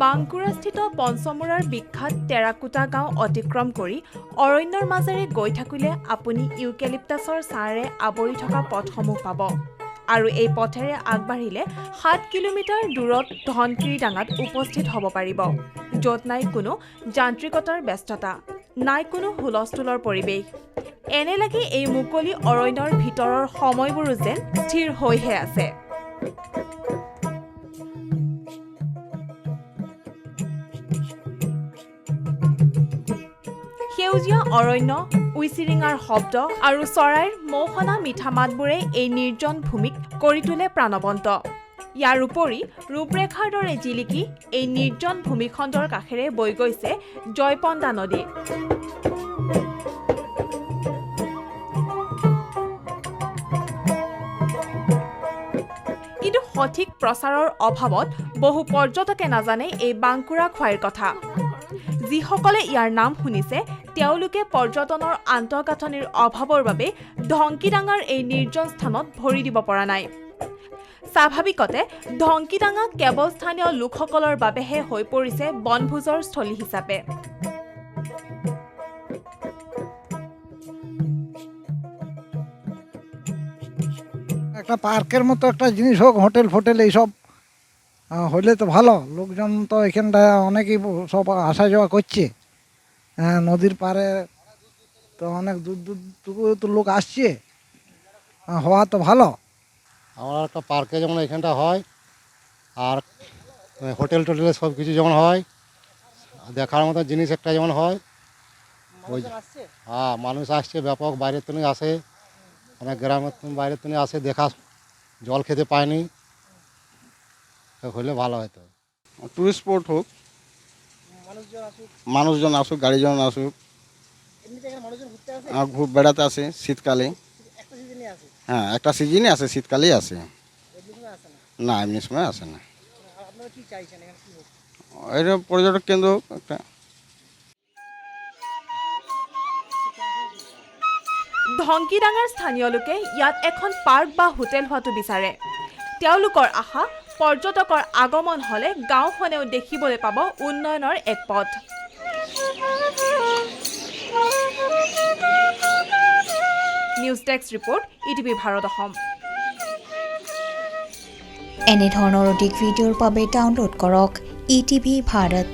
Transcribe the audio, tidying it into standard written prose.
বাংকুৰাস্থিত পঞ্চমুৰাৰ বিখ্যাত টেৰাকোটা গাঁও অতিক্ৰম কৰি অৰণ্যৰ মাজেৰে গৈ থাকিলে আপুনি ইউকেলিপ্টাছৰ ছাঁৰে আৱৰি থকা পথসমূহ পাব। আৰু এই পথেৰে আগবাঢ়িলে 7 কিলোমিটাৰ দূৰত ধনকিৰিডাঙাত উপস্থিত হ'ব পাৰিব, য'ত নাই কোনো যান্ত্ৰিকতাৰ ব্যস্ততা, নাই কোনো হুলস্থুলৰ পৰিৱেশ। এনে লাগে এই মুকলি অৰণ্যৰ ভিতৰৰ সময়বোৰো যেন স্থিৰ হৈহে আছে। সেউজীয়া অৰণ্য, উইচিৰিঙাৰ শব্দ আৰু চৰাইৰ মৌসনা মিঠা মাতবোৰে এই নিৰ্জন ভূমিক কৰি তোলে প্ৰাণৱন্ত। ইয়াৰ উপৰি ৰূপৰেখাৰ দৰে জিলিকি এই নিৰ্জন ভূমিখণ্ডৰ কাষেৰে বৈ গৈছে জয়পণ্ডা নদী। কিন্তু সঠিক প্ৰচাৰৰ অভাৱত বহু পৰ্যটকে নাজানে এই বাংকুৰা খোৱাইৰ কথা। যিসকলে ইয়াৰ নাম শুনিছে তেওঁলোকে পৰ্যটনৰ আন্তঃগাঁথনিৰ অভাৱৰ বাবে ধনকিডাঙাৰ এই নিৰ্জন স্থানত ভৰি দিব পৰা নাই। স্বাভাৱিকতে ধনকিডাঙা কেৱল স্থানীয় লোকসকলৰ বাবেহে হৈ পৰিছে বনভোজৰ স্থলী হিচাপে। একটা পার্কের মতো একটা জিনিস হোক, হোটেল ফোটেল এইসব হলে তো ভালো। লোকজন তো এখানটা অনেকেই সব আসা যাওয়া করছে, নদীর পাড়ে তো অনেক দূর দূর থেকে তো লোক আসছে, হওয়া তো ভালো। আমার একটা পার্কে যেমন এখানটা হয়, আর হোটেল টোটেলে সব কিছু যেমন হয়, দেখার মতো জিনিস একটা যেমন হয়, ওই হ্যাঁ মানুষ আসছে ব্যাপক, বাইরের থেকে আসে, অনেক গ্রামের বাইরের থেকে আসে, দেখা জল খেতে পায়নি, হলে ভালো হতো। টুরিস্ট স্পট হোক, মানুষজন আসুক, গাড়িজন আসুক, বেড়াতে আসে শীতকালে। হ্যাঁ একটা সিজনে আসে, শীতকালেই আসে, না এমনি সময় আসে না। এটা পর্যটক কেন্দ্র একটা। ধনকিডাঙাৰ স্থানীয় লোকে ইয়াত এখন পাৰ্ক বা হোটেল হোৱাটো বিচাৰে। তেওঁলোকৰ আশা পৰ্যটকৰ আগমন হ'লে গাঁওখনেও দেখিবলৈ পাব উন্নয়নৰ এক পথ। News desk report, ETV Bharat Assam. এনেধৰণৰ অধিক ভিডিঅ'ৰ বাবে ডাউনলোড কৰক ETV ভাৰত